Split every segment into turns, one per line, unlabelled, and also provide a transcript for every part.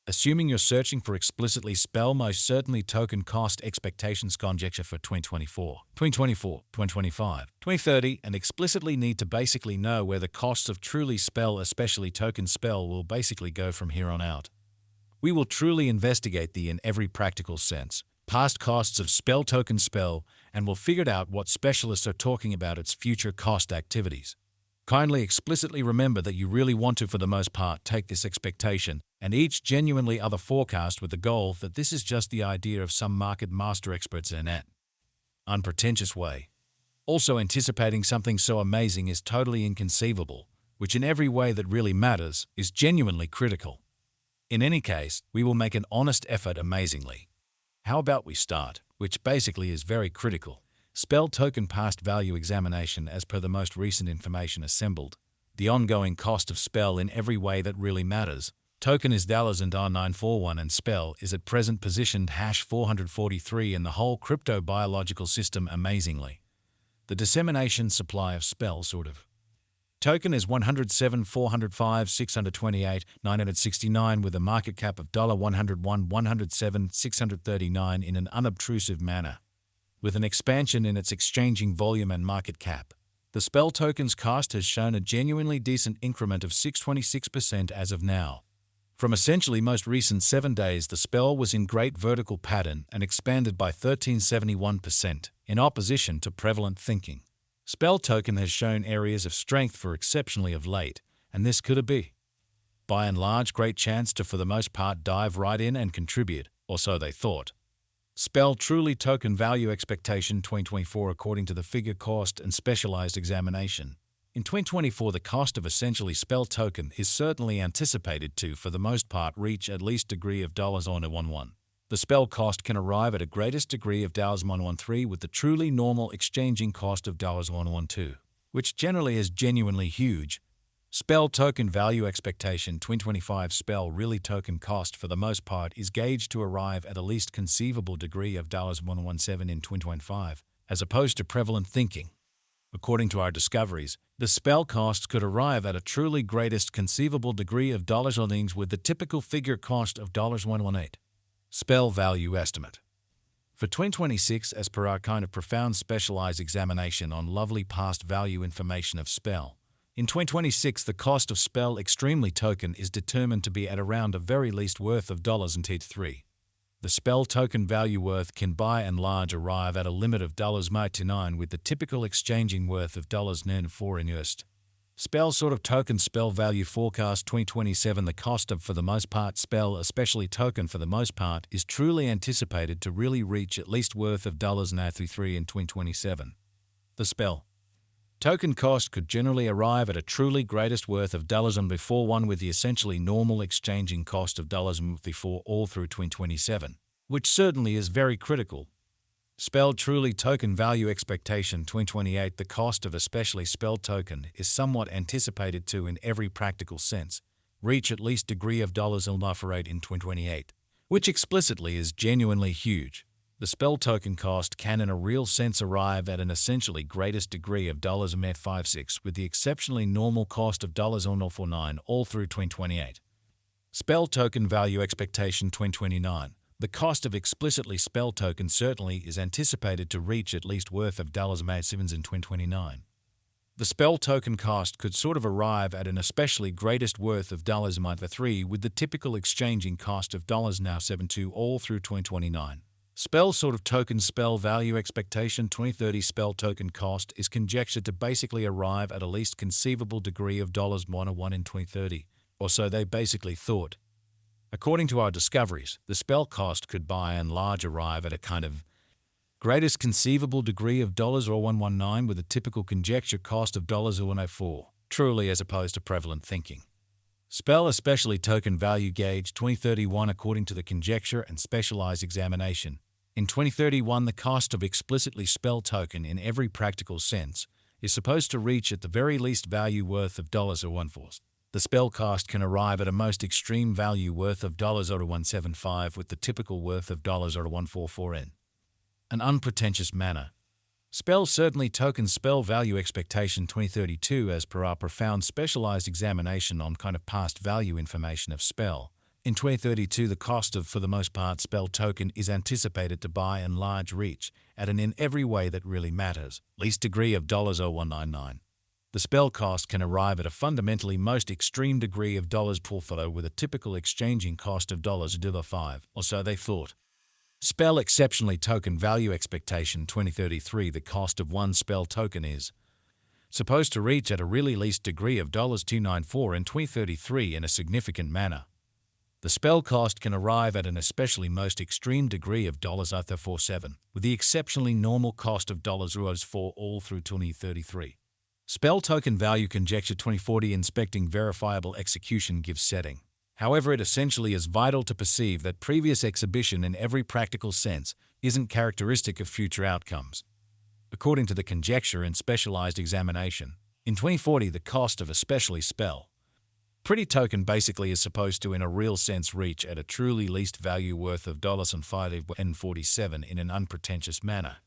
Assuming you're searching for explicitly spell most certainly token cost expectations conjecture for 2025, 2030, and explicitly need to basically know where the costs of truly spell especially token spell will basically go from here on out. We will truly investigate the in every practical sense past costs of spell token spell and will figure out what specialists are talking about its future cost activities. Kindly explicitly remember that you really want to, for the most part, take this expectation and each genuinely other forecast with the goal that this is just the idea of some market master experts in an unpretentious way. Also, anticipating something so amazing is totally inconceivable, which in every way that really matters is genuinely critical. In any case, we will make an honest effort amazingly. How about we start, which basically is very critical. Spell token past value examination as per the most recent information assembled. The ongoing cost of spell in every way that really matters. Token is $941 and spell is at present positioned #443 in the whole crypto biological system amazingly. The dissemination supply of spell sort of. Token is 107, 405, 628, 969 with a market cap of $101, 107, 639 in an unobtrusive manner. With an expansion in its exchanging volume and market cap. The spell token's cost has shown a genuinely decent increment of 626% as of now. From essentially most recent 7 days, the spell was in great vertical pattern and expanded by 1371% in opposition to prevalent thinking. Spell token has shown areas of strength for exceptionally of late, and this could be, by and large, great chance to for the most part dive right in and contribute, or so they thought. Spell truly token value expectation 2024 according to the figure cost and specialized examination. In 2024, the cost of essentially spell token is certainly anticipated to, for the most part, reach at least degree of $111. The spell cost can arrive at a greatest degree of $113 with the truly normal exchanging cost of $112, which generally is genuinely huge. Spell token value expectation 2025 spell really token cost for the most part is gauged to arrive at a least conceivable degree of $117 in 2025, as opposed to prevalent thinking. According to our discoveries, the spell cost could arrive at a truly greatest conceivable degree of $earnings with the typical figure cost of $118. Spell value estimate. For 2026, as per our kind of profound specialized examination on lovely past value information of spell, in 2026, the cost of spell extremely token is determined to be at around a very least worth of $3. The spell token value worth can by and large arrive at a limit of $99 with the typical exchanging worth of $94 in USD. Spell sort of token spell value forecast 2027 the cost of for the most part spell especially token for the most part is truly anticipated to really reach at least worth of $93 in 2027. The spell token cost could generally arrive at a truly greatest worth of before one with the essentially normal exchanging cost of before all through 2027, which certainly is very critical. Spell truly token value expectation 2028 the cost of especially spell token is somewhat anticipated to in every practical sense reach at least degree of $108 in 2028, which explicitly is genuinely huge. The spell token cost can in a real sense arrive at an essentially greatest degree of $56 with the exceptionally normal cost of $0.49 all through 2028. Spell token value expectation 2029. The cost of explicitly spell token certainly is anticipated to reach at least worth of $7 in 2029. The spell token cost could sort of arrive at an especially greatest worth of $3 with the typical exchanging cost of $72 all through 2029. Spell sort of token spell value expectation 2030 spell token cost is conjectured to basically arrive at a least conceivable degree of $101 in 2030, or so they basically thought. According to our discoveries, the spell cost could by and large arrive at a kind of greatest conceivable degree of $119 with a typical conjecture cost of $104, truly as opposed to prevalent thinking. Spell especially token value gauge 2031 according to the conjecture and specialized examination. In 2031, the cost of explicitly spell token in every practical sense is supposed to reach at the very least value worth of $0.14. The spell cost can arrive at a most extreme value worth of $0.175 with the typical worth of $0.144 in an unpretentious manner. Spell certainly token spell value expectation 2032 as per our profound specialized examination on kind of past value information of spell In 2032, the cost of, for the most part, spell token is anticipated to by and large reach at an in every way that really matters, least degree of $0.0199. The spell cost can arrive at a fundamentally most extreme degree of dollars portfolio with a typical exchanging cost of $5, or so they thought. Spell exceptionally token value expectation 2033. The cost of one spell token is supposed to reach at a really least degree of $294 in 2033 in a significant manner. The spell cost can arrive at an especially most extreme degree of $0.47, with the exceptionally normal cost of $4 all through 2033. Spell token value conjecture 2040 inspecting verifiable execution gives setting. However, it essentially is vital to perceive that previous exhibition in every practical sense isn't characteristic of future outcomes. According to the conjecture and specialized examination, in 2040 the cost of especially spell pretty token basically is supposed to in a real sense reach at a truly least value worth of $5.47 in an unpretentious manner.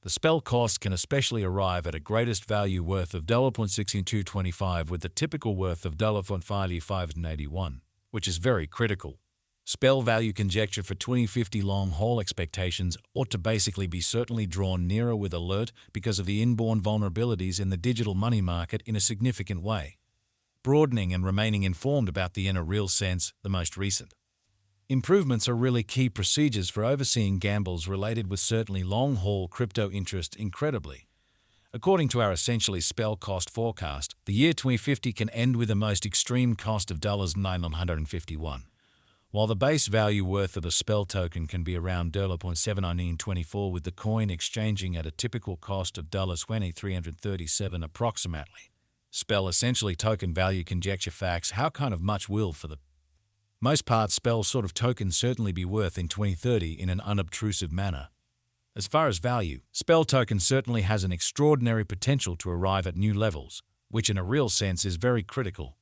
The spell cost can especially arrive at a greatest value worth of $1.6225 with the typical worth of $5.81, which is very critical. Spell value conjecture for 2050 long haul expectations ought to basically be certainly drawn nearer with alert because of the inborn vulnerabilities in the digital money market in a significant way. Broadening and remaining informed about the in a real sense, the most recent improvements are really key procedures for overseeing gambles related with certainly long-haul crypto interest incredibly. According to our essentially spell cost forecast, the year 2050 can end with the most extreme cost of $951, while the base value worth of a spell token can be around $0.7924 with the coin exchanging at a typical cost of $2337 approximately. Spell essentially token value conjecture facts. How kind of much will for the most part spell sort of token certainly be worth in 2030 in an unobtrusive manner. As far as value, spell token certainly has an extraordinary potential to arrive at new levels, which in a real sense is very critical.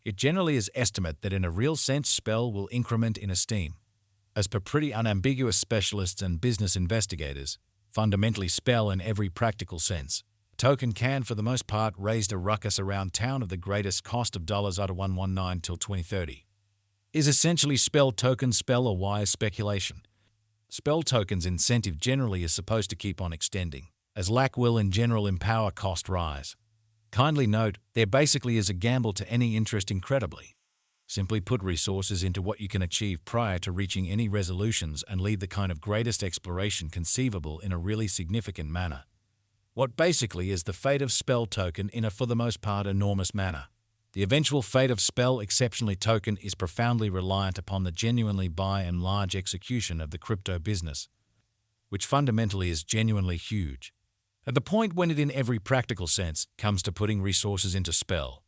It generally is estimate that in a real sense spell will increment in esteem. As per pretty unambiguous specialists and business investigators, fundamentally spell in every practical sense. Token can, for the most part, raise a ruckus around town of the greatest cost of $119 till 2030. Is essentially spell token spell or wise speculation? Spell tokens incentive generally is supposed to keep on extending, as lack will in general empower cost rise. Kindly note, there basically is a gamble to any interest incredibly. Simply put resources into what you can achieve prior to reaching any resolutions and lead the kind of greatest exploration conceivable in a really significant manner. What basically is the fate of spell token in a for the most part enormous manner. The eventual fate of spell exceptionally token is profoundly reliant upon the genuinely by and large execution of the crypto business, which fundamentally is genuinely huge. At the point when it in every practical sense comes to putting resources into spell,